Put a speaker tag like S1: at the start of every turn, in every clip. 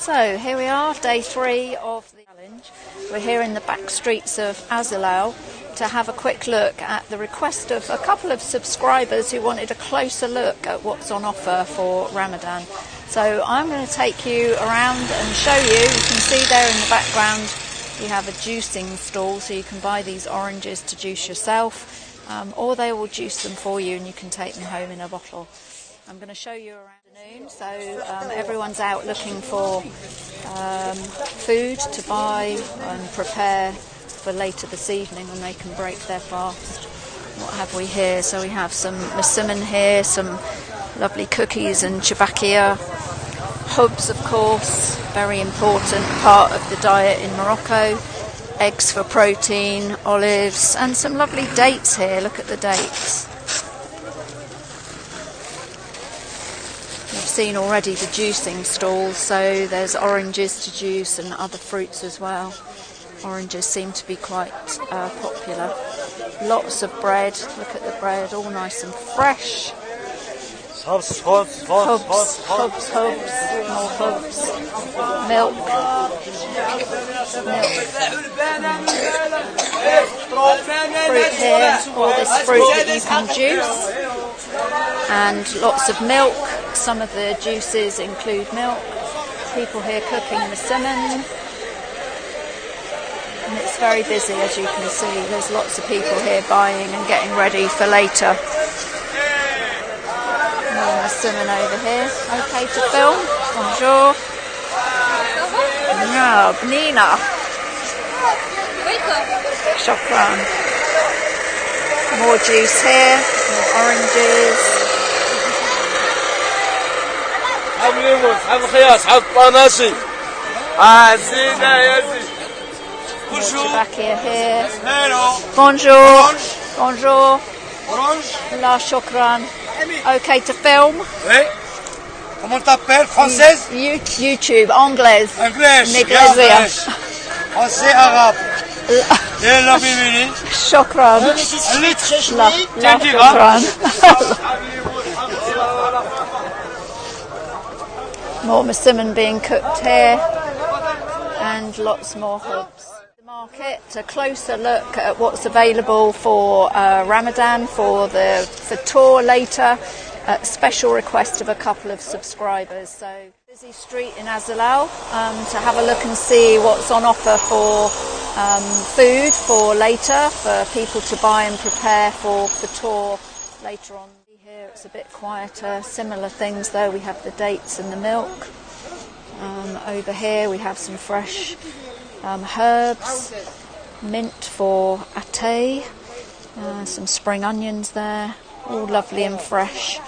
S1: So here we are, day 3 of the challenge. We're here in the back streets of Azilal to have a quick look at the request of a couple of subscribers who wanted a closer look at what's on offer for Ramadan. So I'm going to take you around and show you. You can see there in the background we have a juicing stall, so you can buy these oranges to juice yourself, or they will juice them for you and you can take them home in a bottle. I'm going to show you around the afternoon, so everyone's out looking for food to buy and prepare for later this evening when they can break their fast. What have we here? So we have some persimmon here, some lovely cookies and chibakia, hubs of course, very important part of the diet in Morocco, eggs for protein, olives and some lovely dates here. Look at the dates. You've seen already the juicing stalls, so there's oranges to juice and other fruits as well. Oranges seem to be quite popular. Lots of bread, look at the bread, all nice and fresh. Hubs, more hubs. Milk. Fruit here, all this fruit that you can juice. And lots of milk. Some of the juices include milk. People here cooking the cinnamon. And it's very busy, as you can see. There's lots of people here buying and getting ready for later. More cinnamon over here. Okay to film? Bonjour. No, Nina. Shukran. More juice here. More oranges. Chibakia here. Bonjour. Bonjour. La shukran. Okay to film?
S2: Oui. Comment t'appelles? Française?
S1: YouTube, anglaise.
S2: Anglaise.
S1: Néglise.
S2: Français, arabe. Et la bienvenue.
S1: Shukran. La shukran. More persimmon being cooked here. And lots more hubs. The market, a closer look at what's available for Ramadan, for the Iftar later, at special request of a couple of subscribers. So busy street in Azilal to have a look and see what's on offer for food for later, for people to buy and prepare for Iftar later on. Here it's a bit quieter, similar things though. We have the dates and the milk. Over here we have some fresh herbs, mint for atay, some spring onions there, all lovely and fresh,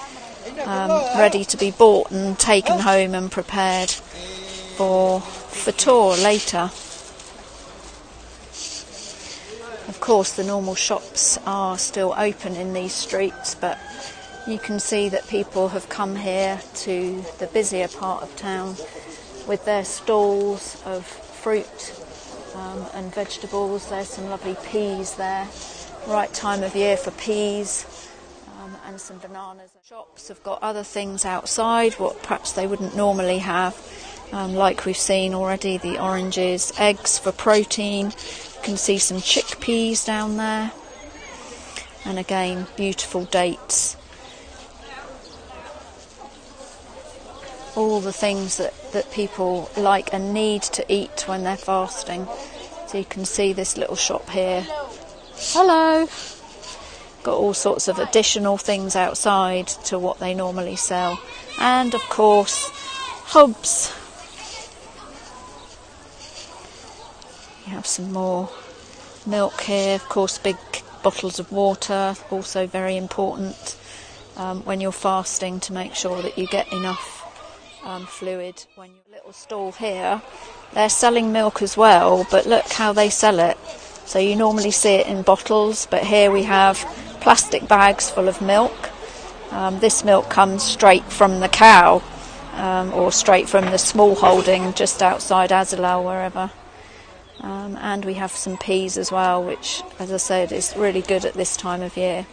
S1: ready to be bought and taken home and prepared for Iftar later. Of course the normal shops are still open in these streets, but you can see that people have come here to the busier part of town with their stalls of fruit and vegetables. There's some lovely peas there, right time of year for peas, and some bananas. Shops have got other things outside, what perhaps they wouldn't normally have, like we've seen already, the oranges, eggs for protein. You can see some chickpeas down there, and again beautiful dates. All the things that people like and need to eat when they're fasting. So you can see this little shop here. Hello! Got all sorts of additional things outside to what they normally sell. And of course, hubs. You have some more milk here. Of course, big bottles of water, also very important when you're fasting, to make sure that you get enough fluid. When your little stall here, they're selling milk as well, but look how they sell it. So you normally see it in bottles, but here we have plastic bags full of milk. This milk comes straight from the cow, or straight from the small holding just outside Azilal, wherever. And we have some peas as well, which, as I said, is really good at this time of year.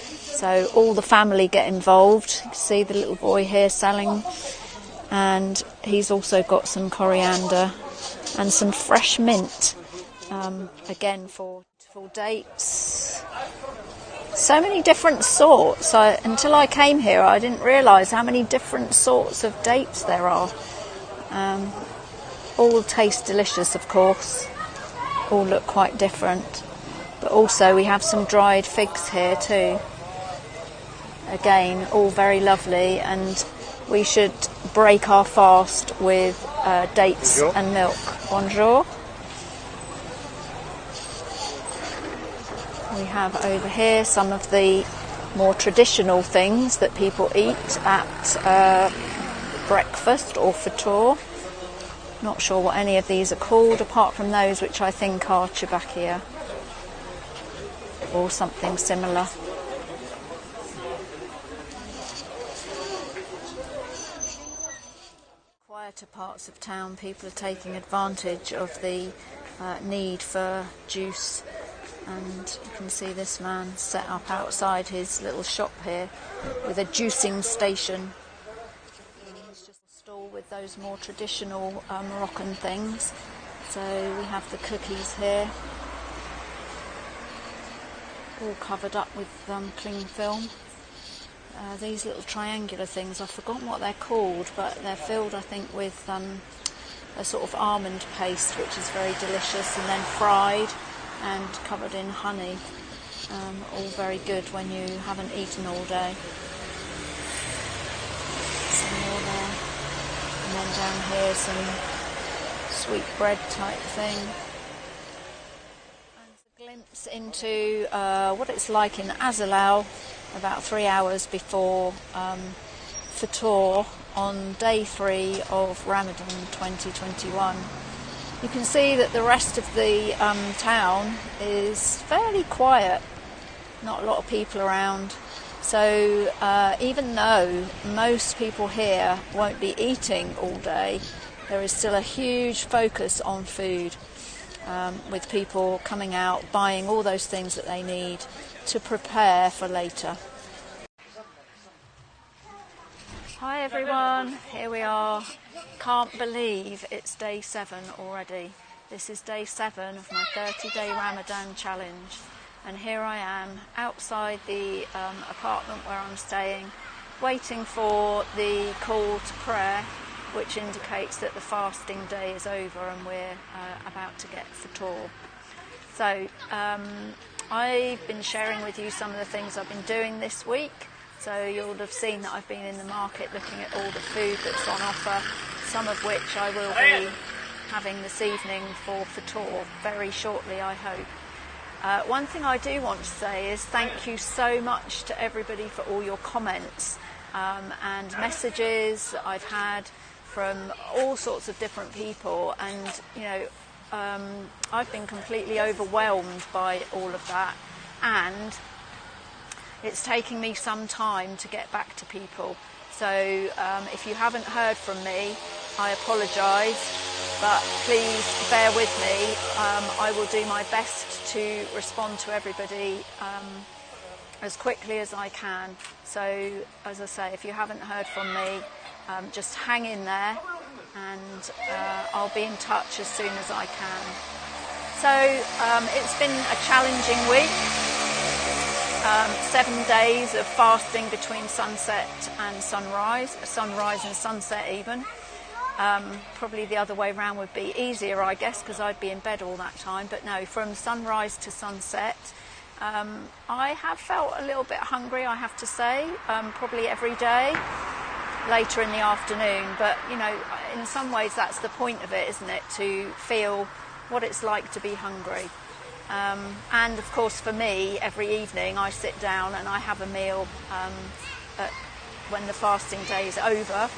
S1: So all the family get involved. You can see the little boy here selling. and he's also got some coriander and some fresh mint, again for dates. So many different sorts. Until I came here, I didn't realise how many different sorts of dates there are. All taste delicious, of course. All look quite different. But also we have some dried figs here too. Again, all very lovely, and we should break our fast with dates and milk. Bonjour. We have over here some of the more traditional things that people eat at breakfast or fطور. Not sure what any of these are called, apart from those which I think are chibakia or something similar. Quieter parts of town, people are taking advantage of the need for juice. And you can see this man set up outside his little shop here with a juicing station. He's just a stall with those more traditional Moroccan things. So we have the cookies here, all covered up with cling film. These little triangular things, I've forgotten what they're called, but they're filled, I think, with a sort of almond paste, which is very delicious, and then fried and covered in honey. All very good when you haven't eaten all day. Some more there. And then down here some sweet bread type thing. And a glimpse into what it's like in Azilal about 3 hours before fطور on day 3 of Ramadan 2021. You can see that the rest of the town is fairly quiet, not a lot of people around. So even though most people here won't be eating all day, there is still a huge focus on food, with people coming out, buying all those things that they need to prepare for later. Hi everyone, here we are. Can't believe it's day 7 already. This is day 7 of my 30-day Ramadan challenge, and here I am outside the apartment where I'm staying, waiting for the call to prayer, which indicates that the fasting day is over and we're about to get fطور. So I've been sharing with you some of the things I've been doing this week. So you'll have seen that I've been in the market looking at all the food that's on offer, some of which I will be having this evening for fطور, very shortly I hope. One thing I do want to say is thank you so much to everybody for all your comments and messages that I've had from all sorts of different people, and you know, I've been completely overwhelmed by all of that, and it's taking me some time to get back to people. So if you haven't heard from me, I apologise, but please bear with me. I will do my best to respond to everybody as quickly as I can. So as I say, if you haven't heard from me, just hang in there, and I'll be in touch as soon as I can. So it's been a challenging week. 7 days of fasting between sunset and sunrise and sunset even. Probably the other way around would be easier, I guess, because I'd be in bed all that time. But no, from sunrise to sunset, I have felt a little bit hungry, I have to say, probably every day, later in the afternoon. But, you know, in some ways that's the point of it, isn't it? To feel what it's like to be hungry. And of course for me, every evening I sit down and I have a meal when the fasting day is over.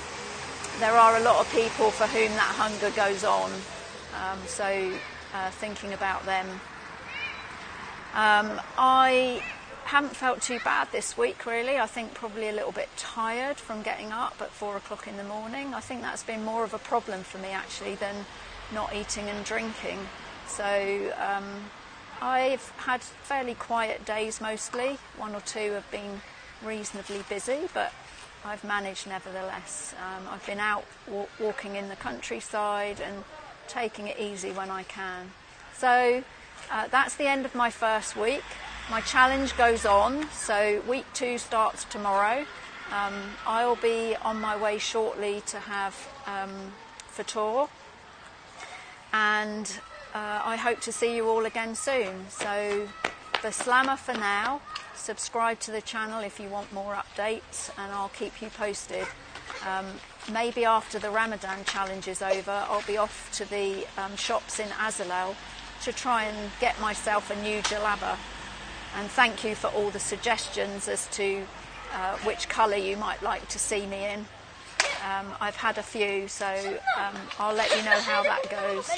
S1: There are a lot of people for whom that hunger goes on, so thinking about them. I haven't felt too bad this week really. I think probably a little bit tired from getting up at 4 o'clock in the morning. I think that's been more of a problem for me actually than not eating and drinking. So I've had fairly quiet days mostly. 1 or 2 have been reasonably busy, but I've managed nevertheless. I've been out walking in the countryside and taking it easy when I can. So that's the end of my first week. My challenge goes on, so week 2 starts tomorrow. I'll be on my way shortly to have Iftar, and I hope to see you all again soon. So Bislama for now. Subscribe to the channel if you want more updates, and I'll keep you posted. Maybe after the Ramadan challenge is over, I'll be off to the shops in Azilal to try and get myself a new jalaba. And thank you for all the suggestions as to which colour you might like to see me in. I've had a few, so I'll let you know how that goes.